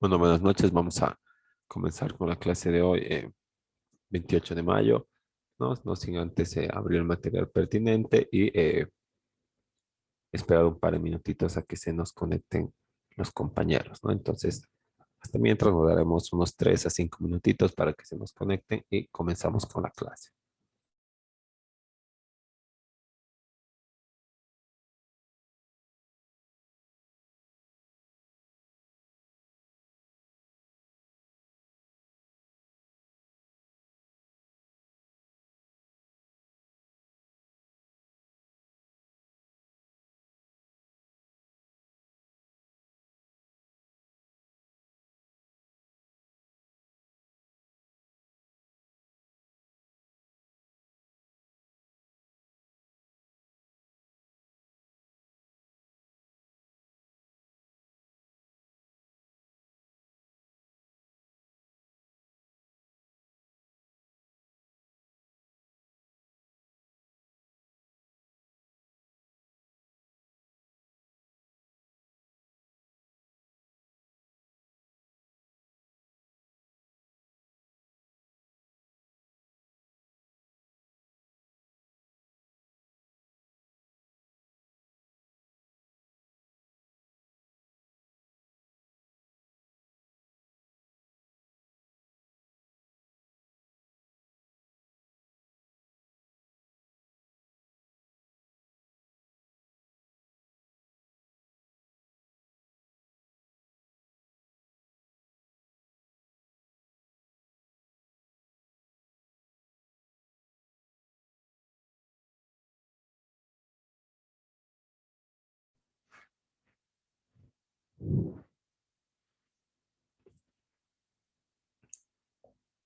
Bueno, buenas noches. Vamos a comenzar con la clase de hoy, 28 de mayo, ¿no? No sin antes abrir el material pertinente y esperar un par de minutitos a que se nos conecten los compañeros, ¿no? Entonces, hasta mientras nos daremos unos 3 a 5 minutitos para que se nos conecten y comenzamos con la clase.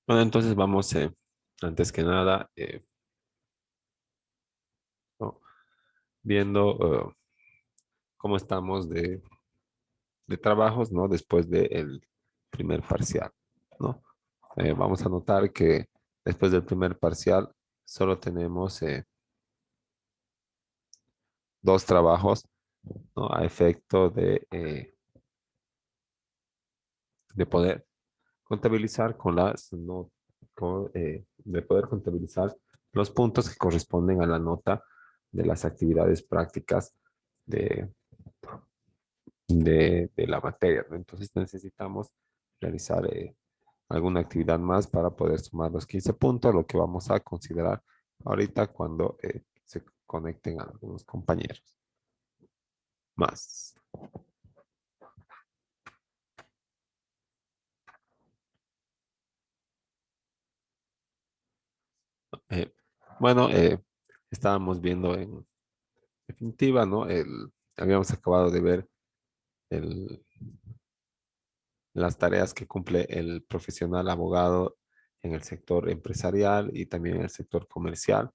Bueno, entonces vamos, antes que nada, ¿no? Viendo cómo estamos de trabajos, ¿no? Después del primer parcial, ¿no? Vamos a notar que después del primer parcial solo tenemos dos trabajos, ¿no? A efecto de poder contabilizar con las, no, de poder contabilizar los puntos que corresponden a la nota de las actividades prácticas de, de la materia, ¿no? Entonces necesitamos realizar alguna actividad más para poder sumar los 15 puntos, lo que vamos a considerar ahorita cuando se conecten algunos compañeros más. Eh, bueno, estábamos viendo en definitiva, ¿no? Habíamos acabado de ver el, las tareas que cumple el profesional abogado en el sector empresarial y también en el sector comercial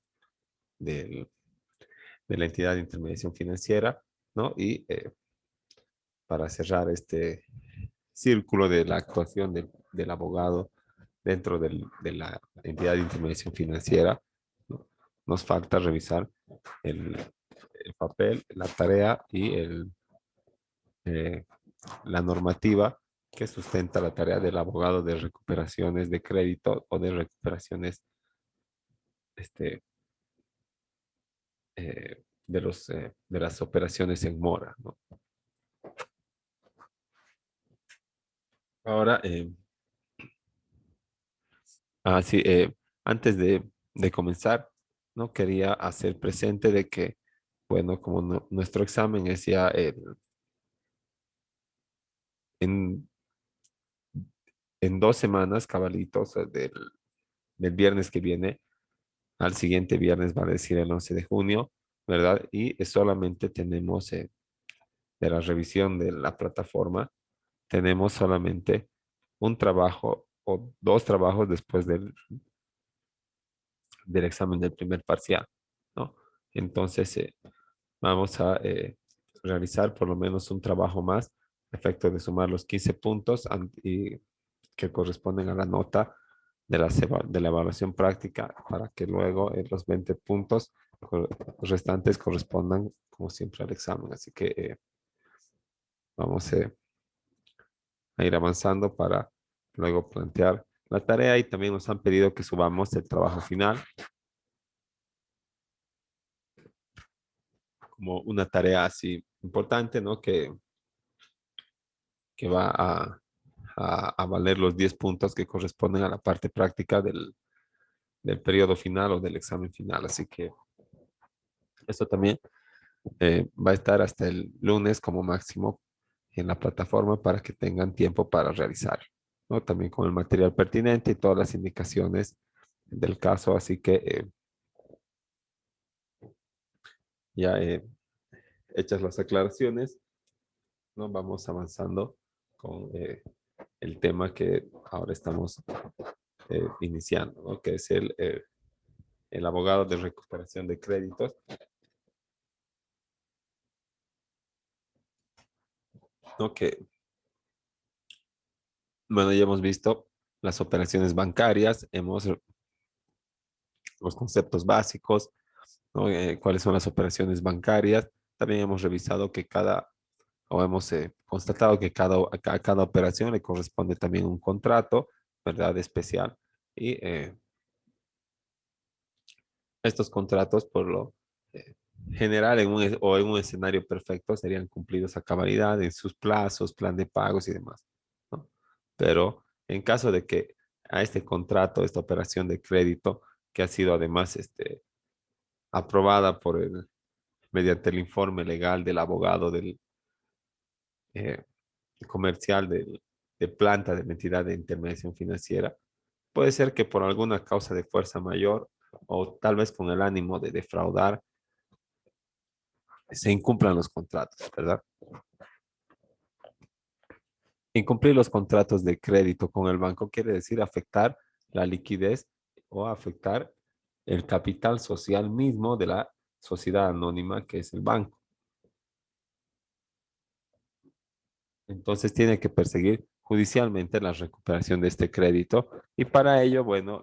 del- de la entidad de intermediación financiera, ¿no? Y para cerrar este círculo de la actuación del abogado dentro de la entidad de intermediación financiera, ¿no? Nos falta revisar el, el papel, la tarea y eh, la normativa que sustenta la tarea del abogado de recuperaciones de crédito o de recuperaciones este, de las operaciones en mora, ¿no? Ahora, sí, antes de comenzar, no quería hacer presente de que, bueno, como nuestro examen es ya en, en 2 semanas, cabalitos, del viernes que viene al siguiente viernes, va a decir el 11 de junio, ¿verdad? Y solamente tenemos de la revisión de la plataforma, tenemos solamente un trabajo o dos trabajos después del examen del primer parcial, ¿no? Entonces, vamos a realizar por lo menos un trabajo más, a efecto de sumar los 15 puntos y que corresponden a la nota de la evaluación práctica para que luego los 20 puntos restantes correspondan, como siempre, al examen. Así que vamos a ir avanzando para luego plantear la tarea y también nos han pedido que subamos el trabajo final como una tarea así importante, ¿no? Que va a valer los 10 puntos que corresponden a la parte práctica del periodo final o del examen final. Así que esto también va a estar hasta el lunes como máximo en la plataforma para que tengan tiempo para realizar, ¿no? También con el material pertinente y todas las indicaciones del caso. Así que ya hechas las aclaraciones, ¿no? Vamos avanzando con el tema que ahora estamos iniciando, ¿no? Que es el abogado de recuperación de créditos, ¿no? Que, bueno, ya hemos visto las operaciones bancarias, hemos los conceptos básicos, ¿no? Cuáles son las operaciones bancarias. También hemos revisado que o hemos constatado que a cada operación le corresponde también un contrato, ¿verdad? Especial. Y estos contratos, por lo eh, general, o en un escenario perfecto, serían cumplidos a cabalidad en sus plazos, plan de pagos y demás, ¿no? Pero en caso de que a este contrato, esta operación de crédito, que ha sido además aprobada mediante el informe legal del abogado del eh, comercial de planta de la entidad de intermediación financiera, puede ser que por alguna causa de fuerza mayor o tal vez con el ánimo de defraudar, se incumplan los contratos, ¿verdad? Incumplir los contratos de crédito con el banco quiere decir afectar la liquidez o afectar el capital social mismo de la sociedad anónima que es el banco. Entonces tiene que perseguir judicialmente la recuperación de este crédito y para ello, bueno,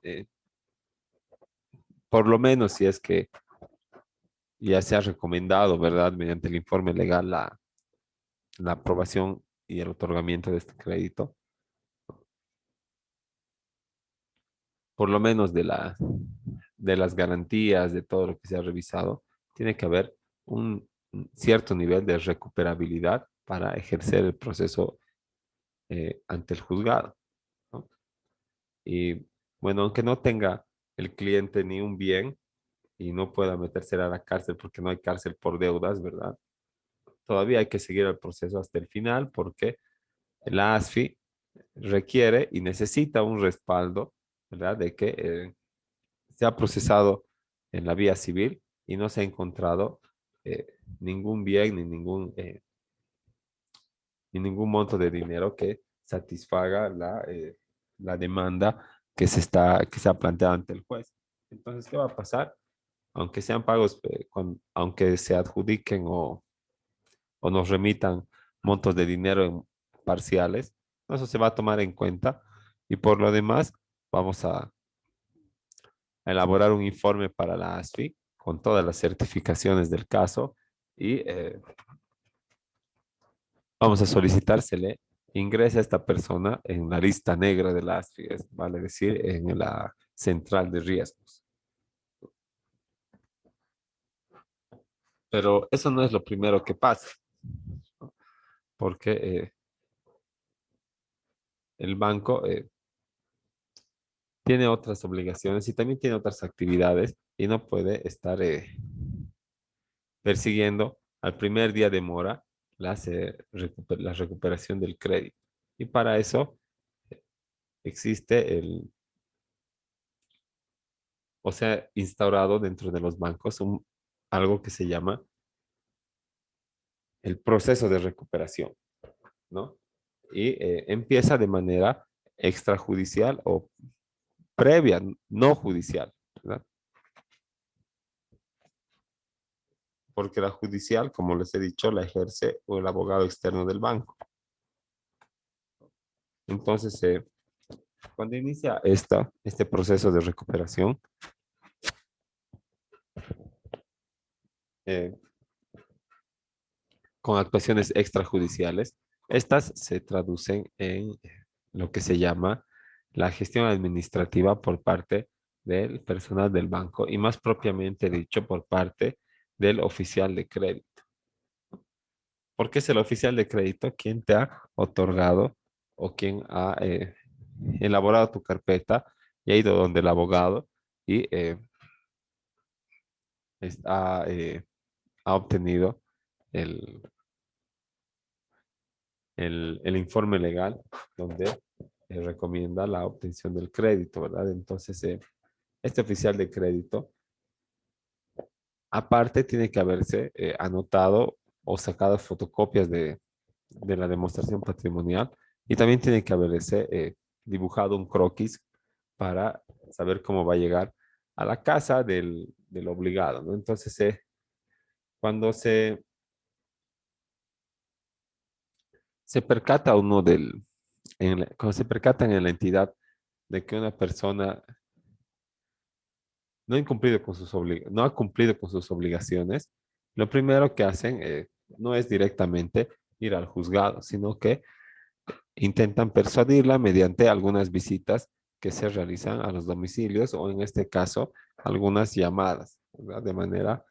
por lo menos si es que ya se ha recomendado, ¿verdad? Mediante el informe legal la aprobación y el otorgamiento de este crédito, por lo menos de las garantías, de todo lo que se ha revisado, tiene que haber un cierto nivel de recuperabilidad para ejercer el proceso ante el juzgado, ¿no? Y bueno, aunque no tenga el cliente ni un bien y no pueda meterse a la cárcel porque no hay cárcel por deudas, ¿verdad? Todavía hay que seguir el proceso hasta el final porque la ASFI requiere y necesita un respaldo, ¿verdad? De que se ha procesado en la vía civil y no se ha encontrado ningún bien ni ningún monto de dinero que satisfaga la demanda que se ha planteado ante el juez. Entonces, ¿qué va a pasar? Aunque sean pagos, aunque se adjudiquen o nos remitan montos de dinero en parciales, eso se va a tomar en cuenta y por lo demás vamos a elaborar un informe para la ASFI con todas las certificaciones del caso y vamos a solicitársele ingrese a esta persona en la lista negra de la ASFI, vale decir, en la central de riesgos. Pero eso no es lo primero que pasa, ¿no? Porque el banco tiene otras obligaciones y también tiene otras actividades y no puede estar persiguiendo al primer día de mora la recuperación del crédito. Y para eso existe o sea, instaurado dentro de los bancos algo que se llama el proceso de recuperación, ¿no? Y empieza de manera extrajudicial o previa, no judicial, ¿verdad? Porque la judicial, como les he dicho, la ejerce el abogado externo del banco. Entonces, cuando inicia este proceso de recuperación, eh, con actuaciones extrajudiciales, Estas se traducen en lo que se llama la gestión administrativa por parte del personal del banco y más propiamente dicho por parte del oficial de crédito. Porque es el oficial de crédito quien te ha otorgado o quien ha elaborado tu carpeta y ha ido donde el abogado y ha, ha obtenido el, el informe legal donde recomienda la obtención del crédito, ¿verdad? Entonces, este oficial de crédito, aparte, tiene que haberse anotado o sacado fotocopias de la demostración patrimonial y también tiene que haberse dibujado un croquis para saber cómo va a llegar a la casa del obligado, ¿no? Entonces, cuando se percata uno cuando se percatan en la entidad de que una persona no ha cumplido con sus obligaciones, lo primero que hacen no es directamente ir al juzgado, sino que intentan persuadirla mediante algunas visitas que se realizan a los domicilios o en este caso algunas llamadas, ¿verdad? De manera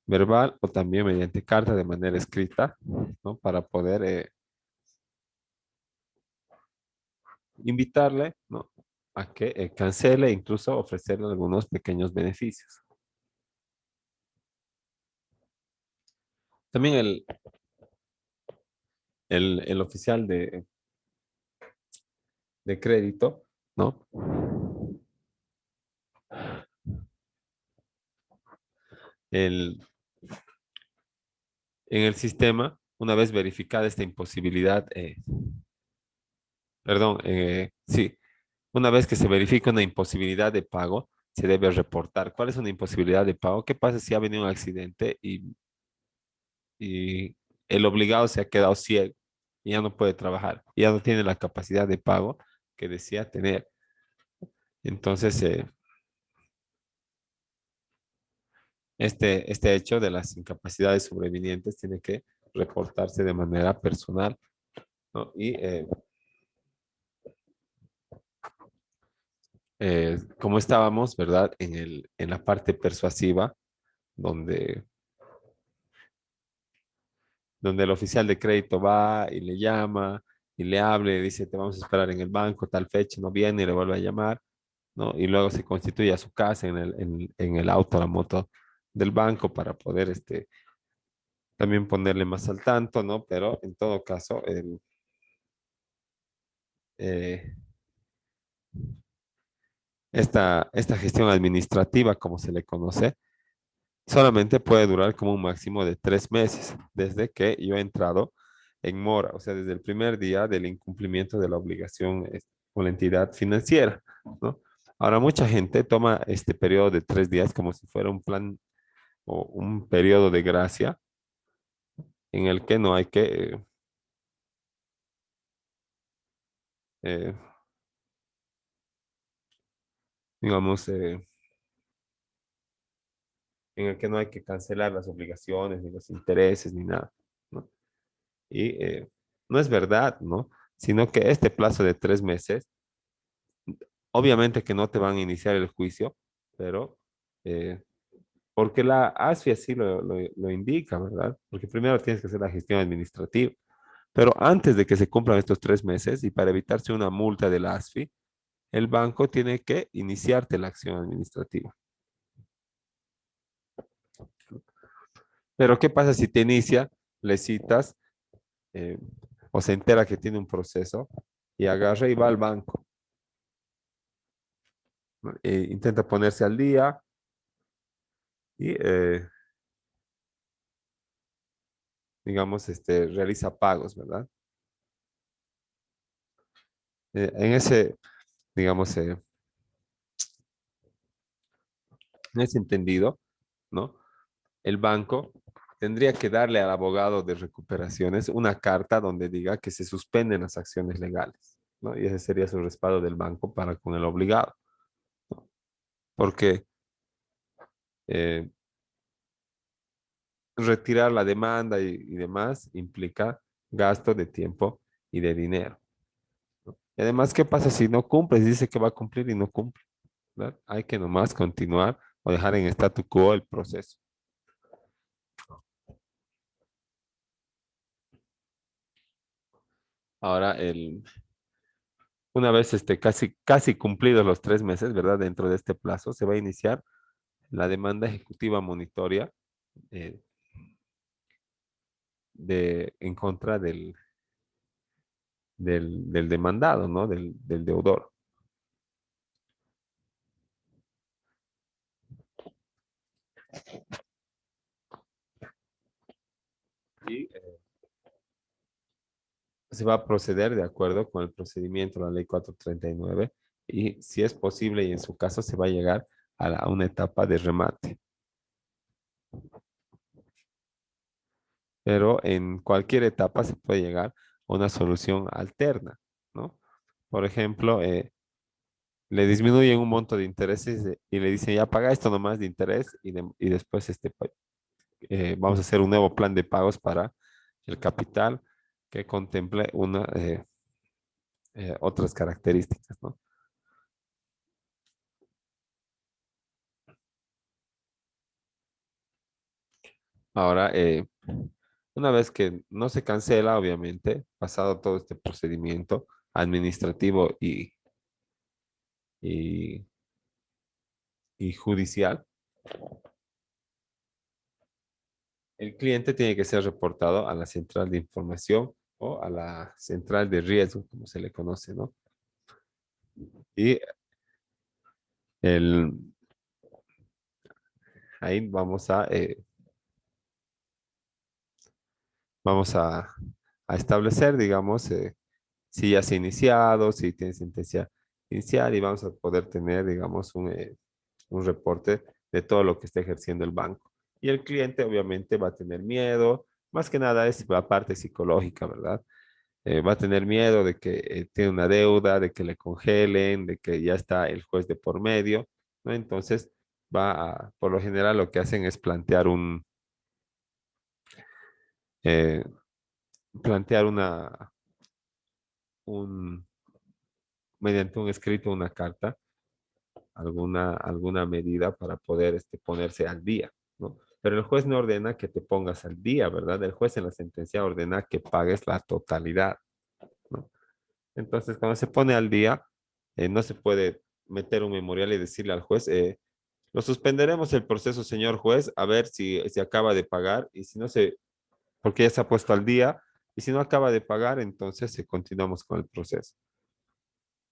verbal o también mediante carta de manera escrita, ¿no? Para poder invitarle, ¿no? A que cancele e incluso ofrecerle algunos pequeños beneficios. También el oficial de crédito, ¿no? El, en el sistema, una vez verificada esta imposibilidad, perdón, sí, una vez que se verifica una imposibilidad de pago, se debe reportar. ¿Cuál es una imposibilidad de pago? ¿Qué pasa si ha venido un accidente y el obligado se ha quedado ciego y ya no puede trabajar, y ya no tiene la capacidad de pago que decía tener? Entonces, este hecho de las incapacidades sobrevinientes tiene que reportarse de manera personal, ¿no? Y como estábamos, ¿verdad? En la parte persuasiva, donde, donde el oficial de crédito va y le llama y le habla y dice, te vamos a esperar en el banco, tal fecha, no viene y le vuelve a llamar, ¿no? Y luego se constituye a su casa en el auto, la moto del banco para poder también ponerle más al tanto, ¿no? Pero en todo caso, eh, esta gestión administrativa, como se le conoce, solamente puede durar como un máximo de 3 meses desde que yo he entrado en mora, o sea, desde el primer día del incumplimiento de la obligación con la entidad financiera, ¿no? Ahora, mucha gente toma este periodo de 3 días como si fuera un plan o un periodo de gracia en el que no hay que, eh, digamos, en el que no hay que cancelar las obligaciones, ni los intereses, ni nada, ¿no? Y no es verdad, ¿no? Sino que este plazo de 3 meses, obviamente que no te van a iniciar el juicio, pero eh, porque la ASFI así lo indica, ¿verdad? Porque primero tienes que hacer la gestión administrativa, pero antes de que se cumplan estos 3 meses y para evitarse una multa de la ASFI, el banco tiene que iniciarte la acción administrativa. Pero ¿qué pasa si te inicia, le citas eh, o se entera que tiene un proceso y agarra y va al banco, ¿no? E intenta ponerse al día y, digamos, realiza pagos, ¿verdad? En ese, digamos, en ese entendido, ¿no? El banco tendría que darle al abogado de recuperaciones una carta donde diga que se suspenden las acciones legales, ¿no? Y ese sería su respaldo del banco para con el obligado, ¿no? Porque eh, retirar la demanda y demás implica gasto de tiempo y de dinero. Y además, ¿qué pasa si no cumples? Dice que va a cumplir y no cumple, ¿verdad? Hay que nomás continuar o dejar en statu quo el proceso. Ahora, una vez casi cumplidos los 3 meses, ¿verdad? Dentro de este plazo, se va a iniciar la demanda ejecutiva monitoria eh, en contra del demandado, ¿no? Del deudor. Y se va a proceder de acuerdo con el procedimiento, la ley 439, y si es posible y en su caso se va a llegar a una etapa de remate. Pero en cualquier etapa se puede llegar a una solución alterna, ¿no? Por ejemplo, le disminuyen un monto de intereses y le dicen, ya paga esto nomás de interés y después vamos a hacer un nuevo plan de pagos para el capital que contemple otras características, ¿no? Ahora, una vez que no se cancela, obviamente, pasado todo este procedimiento administrativo y, y judicial, el cliente tiene que ser reportado a la central de información o a la central de riesgo, como se le conoce, ¿no? Y el, ahí vamos a establecer, digamos, si ya se ha iniciado, si tiene sentencia inicial y vamos a poder tener, digamos, un reporte de todo lo que está ejerciendo el banco. Y el cliente obviamente va a tener miedo, más que nada es la parte psicológica, ¿verdad? Va a tener miedo de que tiene una deuda, de que le congelen, de que ya está el juez de por medio, ¿no? Entonces, por lo general lo que hacen es eh, plantear un, mediante un escrito, una carta, alguna medida para poder ponerse al día, ¿no? Pero el juez no ordena que te pongas al día, ¿verdad? El juez en la sentencia ordena que pagues la totalidad, ¿no? Entonces, cuando se pone al día, no se puede meter un memorial y decirle al juez, lo suspenderemos el proceso, señor juez, a ver si acaba de pagar y si no porque ya se ha puesto al día, y si no acaba de pagar, entonces continuamos con el proceso.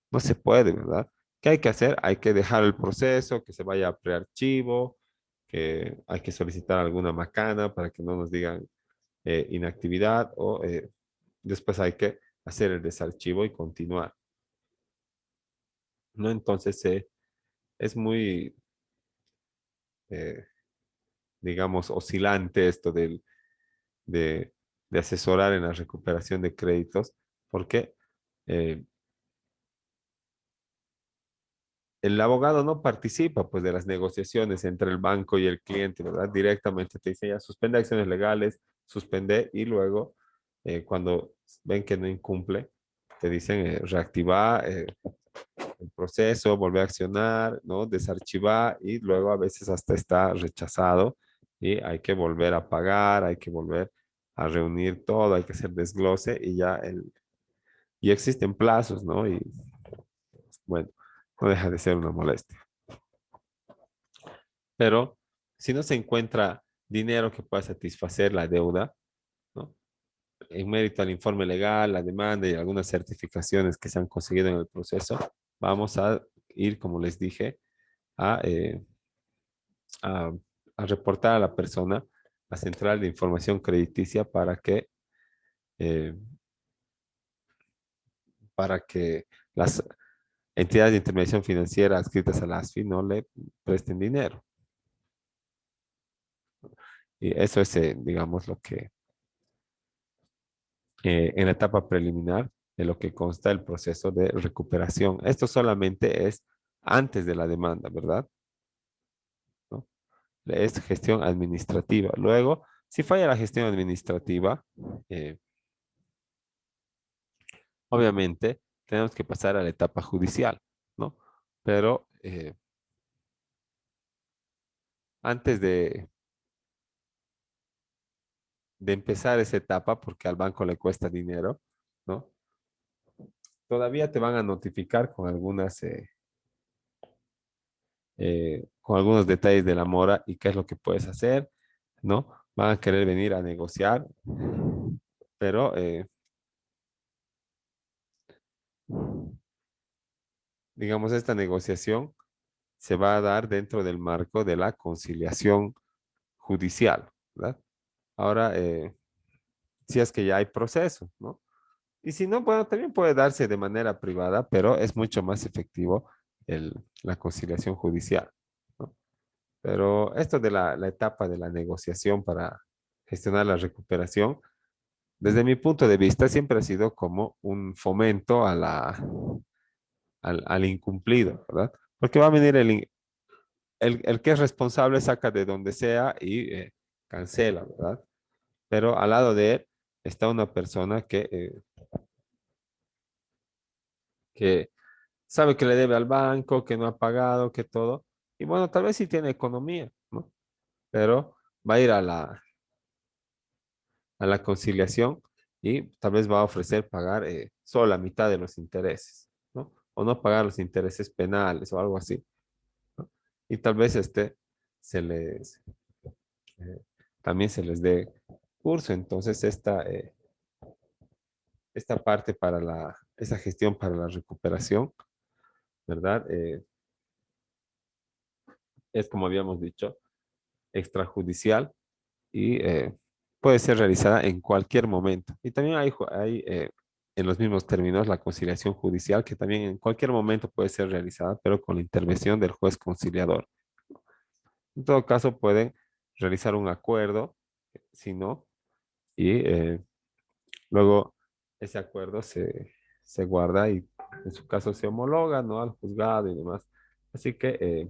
No se puede, ¿verdad? ¿Qué hay que hacer? Hay que dejar el proceso, que se vaya a prearchivo, que hay que solicitar alguna macana para que no nos digan inactividad o después hay que hacer el desarchivo y continuar, ¿no? Entonces es muy, eh, digamos, oscilante esto de, de asesorar en la recuperación de créditos, porque eh, el abogado no participa pues de las negociaciones entre el banco y el cliente, ¿verdad? Directamente te dice ya suspende acciones legales, suspende y luego cuando ven que no incumple, te dicen reactivar el proceso, volver a accionar, ¿no? Desarchivar y luego a veces hasta está rechazado y hay que volver a pagar, hay que volver a reunir todo, hay que hacer desglose y existen plazos, ¿no? Y bueno, no deja de ser una molestia. Pero si no se encuentra dinero que pueda satisfacer la deuda, ¿no? En mérito al informe legal, la demanda y algunas certificaciones que se han conseguido en el proceso, vamos a ir, como les dije, a, eh, a, a reportar a la persona a Central de Información Crediticia eh, para que las entidades de intermediación financiera adscritas a la ASFI no le presten dinero. Y eso es, digamos, lo que en la etapa preliminar de lo que consta el proceso de recuperación. Esto solamente es antes de la demanda, ¿verdad? ¿No? Es gestión administrativa. Luego, si falla la gestión administrativa, eh, obviamente tenemos que pasar a la etapa judicial, ¿no? Pero antes de empezar esa etapa, porque al banco le cuesta dinero, ¿no? Todavía te van a notificar con algunos detalles de la mora y qué es lo que puedes hacer, ¿no? Van a querer venir a negociar, pero digamos, esta negociación se va a dar dentro del marco de la conciliación judicial, ¿verdad? Ahora, si es que ya hay proceso, ¿no? Y si no, bueno, también puede darse de manera privada, pero es mucho más efectivo la conciliación judicial, ¿no? Pero esto de la etapa de la negociación para gestionar la recuperación, desde mi punto de vista, siempre ha sido como un fomento al incumplido, ¿verdad? Porque va a venir el que es responsable, saca de donde sea y cancela, ¿verdad? Pero al lado de él está una persona que sabe que le debe al banco, que no ha pagado, que todo. Y bueno, tal vez sí tiene economía, ¿no? Pero va a ir a la conciliación y tal vez va a ofrecer pagar solo la mitad de los intereses, ¿no? O no pagar los intereses penales o algo así, ¿no? Y tal vez se les, eh, también se les dé curso. Entonces, esta parte para esa gestión para la recuperación, ¿verdad? Es como habíamos dicho, extrajudicial y puede ser realizada en cualquier momento. Y también hay en los mismos términos la conciliación judicial, que también en cualquier momento puede ser realizada, pero con la intervención del juez conciliador. En todo caso, pueden realizar un acuerdo, si no, y luego ese acuerdo se guarda y en su caso se homologa, ¿no? Al juzgado y demás. Así que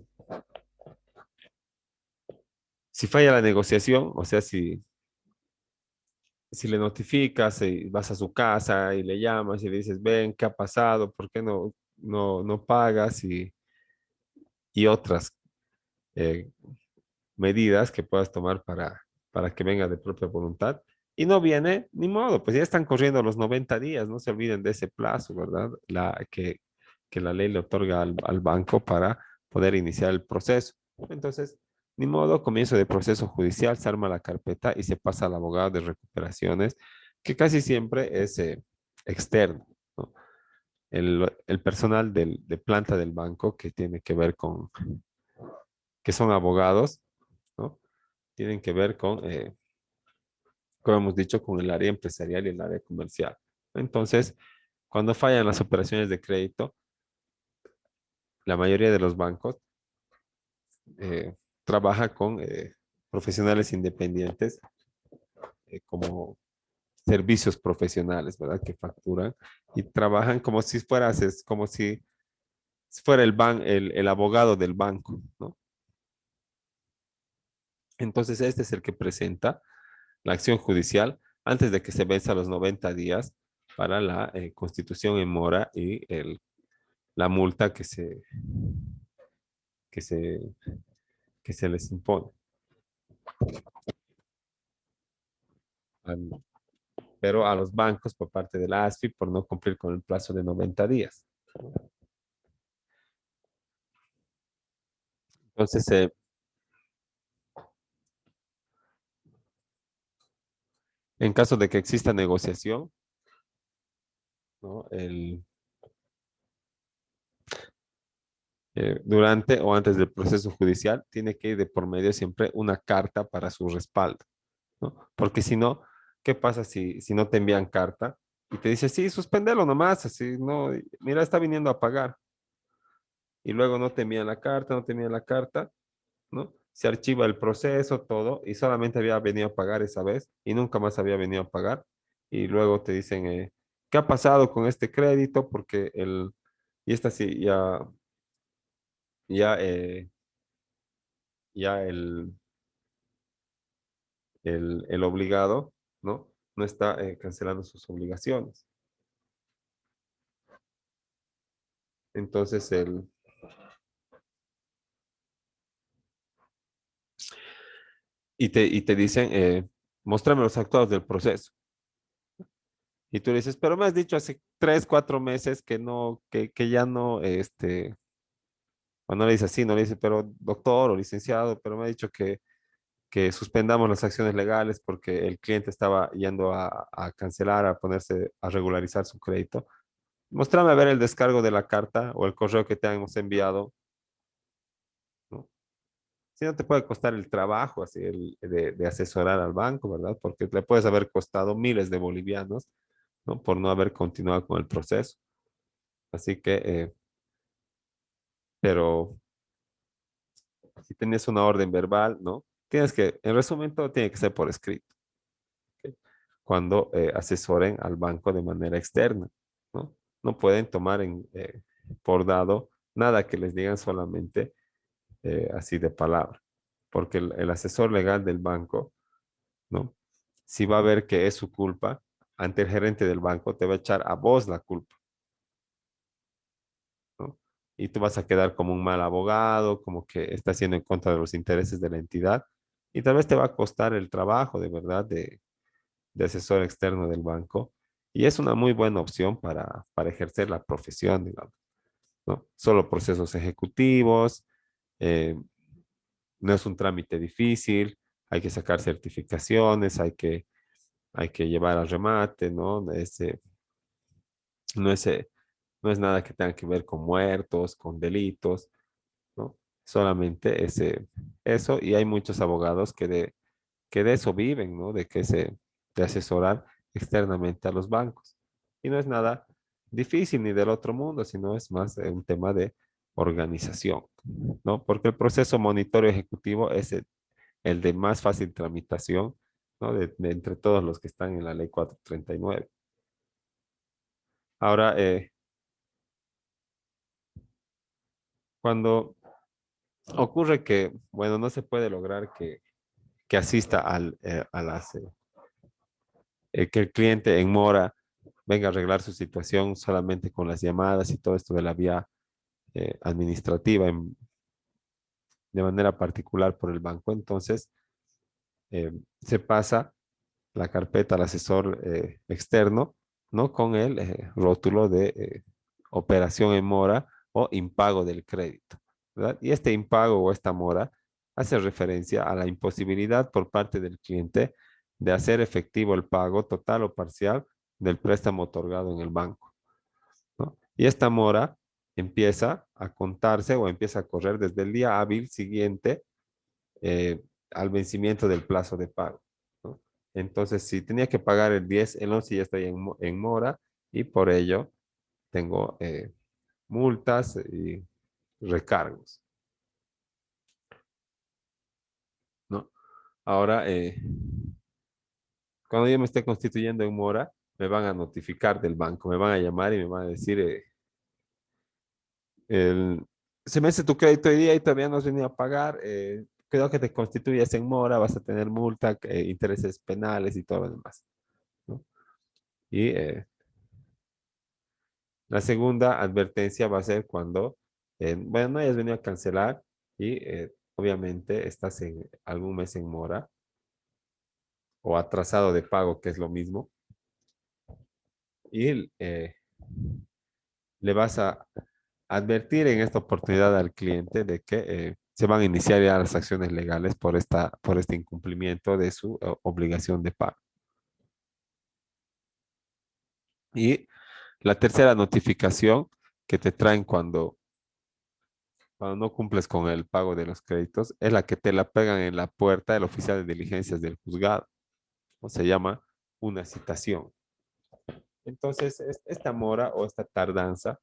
si falla la negociación, o sea, si le notificas y vas a su casa y le llamas y le dices, ven, ¿qué ha pasado? ¿Por qué no pagas? Y otras eh, medidas que puedas tomar para que venga de propia voluntad. Y no viene, ni modo, pues ya están corriendo los 90 días, no se olviden de ese plazo, ¿verdad? Que la ley le otorga al banco para poder iniciar el proceso. Entonces, ni modo, comienzo de proceso judicial, se arma la carpeta y se pasa al abogado de recuperaciones, que casi siempre es externo, ¿no? El personal de planta del banco que tiene que ver que son abogados, ¿no? Tienen que ver como hemos dicho, con el área empresarial y el área comercial. Entonces, cuando fallan las operaciones de crédito, la mayoría de los bancos trabaja con profesionales independientes como servicios profesionales, ¿verdad? Que facturan y trabajan como si es como si fuera el abogado del banco, ¿no? Entonces, este es el que presenta la acción judicial antes de que se venza los 90 días para la constitución en mora y la multa que se, que se les impone. Al- pero a los bancos por parte de la ASFI por no cumplir con el plazo de 90 días. Entonces, en caso de que exista negociación, ¿no? Durante o antes del proceso judicial, tiene que ir de por medio siempre una carta para su respaldo, ¿no? Porque si no, ¿qué pasa si no te envían carta y te dice, sí, suspéndelo nomás, así, no, mira, está viniendo a pagar, y luego no te envían la carta, no te envían la carta, ¿no? Se archiva el proceso, todo, y solamente había venido a pagar esa vez y nunca más había venido a pagar. Y luego te dicen, ¿qué ha pasado con este crédito? Porque y esta sí, ya, ya el obligado, ¿no? No está cancelando sus obligaciones. Entonces, y te dicen, muéstrame los actuados del proceso. Y tú le dices, pero me has dicho hace 3, 4 meses que no, que ya no, o no le dice así, no le dice, pero doctor o licenciado, pero me ha dicho que suspendamos las acciones legales porque el cliente estaba yendo a cancelar, a ponerse, a regularizar su crédito. Muéstrame a ver el descargo de la carta o el correo que te hemos enviado, ¿no? Si no te puede costar el trabajo así, de asesorar al banco, ¿verdad? Porque le puedes haber costado miles de bolivianos, ¿no? Por no haber continuado con el proceso. Así que, pero si tienes una orden verbal, ¿no? En resumen, todo tiene que ser por escrito, ¿ok? Cuando asesoren al banco de manera externa, ¿no? No pueden tomar por dado nada que les digan solamente así de palabra, porque el asesor legal del banco, ¿no? Si va a ver que es su culpa, ante el gerente del banco te va a echar a vos la culpa, ¿no? Y tú vas a quedar como un mal abogado, como que está haciendo en contra de los intereses de la entidad, y tal vez te va a costar el trabajo de verdad de asesor externo del banco, y es una muy buena opción para ejercer la profesión, digamos, ¿no? Solo procesos ejecutivos, eh, no es un trámite difícil, hay que sacar certificaciones, hay que llevar al remate, ¿no? No es, no es nada que tenga que ver con muertos, con delitos, ¿no? Solamente eso, y hay muchos abogados que de eso viven, ¿no? De asesorar externamente a los bancos. Y no es nada difícil ni del otro mundo, sino es más un tema de organización, ¿no? Porque el proceso monitoreo ejecutivo es el de más fácil tramitación, ¿no? De entre todos los que están en la ley 439. Ahora, cuando ocurre que, bueno, no se puede lograr que asista que el cliente en mora venga a arreglar su situación solamente con las llamadas y todo esto de la vía administrativa de manera particular por el banco. Entonces, se pasa la carpeta al asesor externo, ¿no? Con el rótulo de operación en mora o impago del crédito, ¿verdad? Y este impago o esta mora hace referencia a la imposibilidad por parte del cliente de hacer efectivo el pago total o parcial del préstamo otorgado en el banco, ¿no? Y esta mora empieza a contarse o empieza a correr desde el día hábil siguiente al vencimiento del plazo de pago, ¿no? Entonces, si tenía que pagar el 10, el 11 ya estoy en mora y por ello tengo multas y recargos, ¿no? Ahora, cuando yo me esté constituyendo en mora, me van a notificar del banco, me van a llamar y me van a decir, el, se me hace tu crédito hoy día y todavía no has venido a pagar, creo que te constituyes en mora, vas a tener multa, intereses penales y todo lo demás, ¿no? Y la segunda advertencia va a ser cuando, bueno, no hayas venido a cancelar y obviamente estás en algún mes en mora o atrasado de pago, que es lo mismo, y le vas a advertir en esta oportunidad al cliente de que se van a iniciar ya las acciones legales por este incumplimiento de su obligación de pago. Y la tercera notificación que te traen cuando no cumples con el pago de los créditos, es la que te la pegan en la puerta del oficial de diligencias del juzgado, ¿no? Se llama una citación. Entonces, esta mora o esta tardanza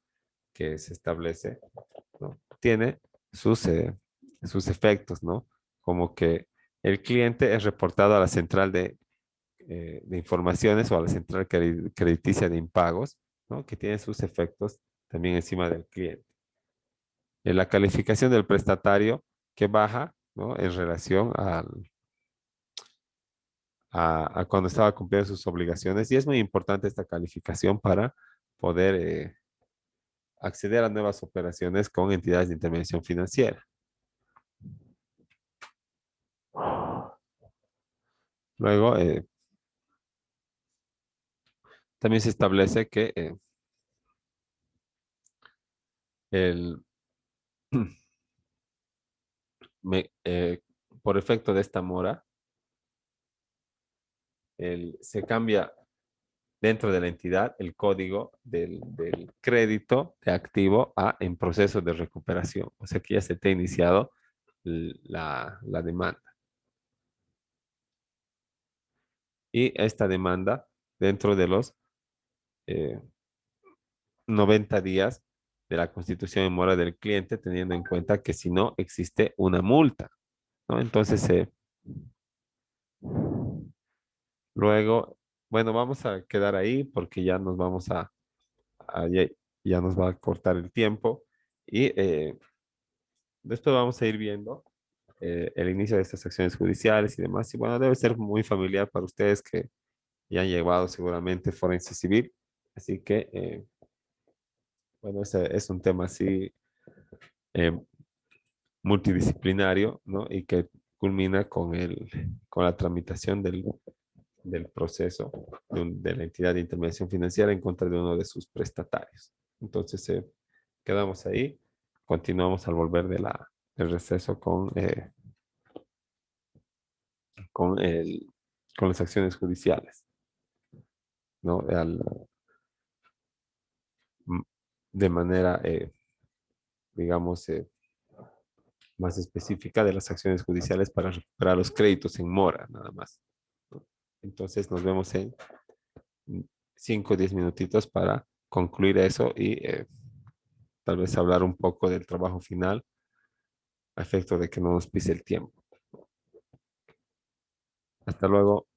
que se establece, ¿no? Tiene sus efectos, ¿no? Como que el cliente es reportado a la central de informaciones o a la central crediticia de impagos, ¿no? Que tiene sus efectos también encima del cliente. La calificación del prestatario que baja, ¿no? En relación a cuando estaba cumpliendo sus obligaciones. Y es muy importante esta calificación para poder acceder a nuevas operaciones con entidades de intervención financiera. Luego, también se establece que el, me- eh, por efecto de esta mora, se cambia dentro de la entidad el código del crédito de activo a en proceso de recuperación. O sea que ya se te ha iniciado la demanda. Y esta demanda, dentro de los eh, 90 días de la constitución en mora del cliente, teniendo en cuenta que si no existe una multa, ¿no? Entonces, luego, bueno, vamos a quedar ahí porque ya nos vamos ya, ya nos va a cortar el tiempo y después vamos a ir viendo el inicio de estas acciones judiciales y demás. Y bueno, debe ser muy familiar para ustedes que ya han llevado seguramente forense civil. Así que, bueno, ese es un tema así eh, multidisciplinario, ¿no? Y que culmina con la tramitación del proceso de la entidad de intermediación financiera en contra de uno de sus prestatarios. Entonces, quedamos ahí. Continuamos al volver del receso con, con las acciones judiciales, ¿no? M- de manera, digamos, más específica de las acciones judiciales para recuperar los créditos en mora, nada más, ¿no? Entonces nos vemos en 5 o 10 minutitos para concluir eso y tal vez hablar un poco del trabajo final a efecto de que no nos pise el tiempo. Hasta luego.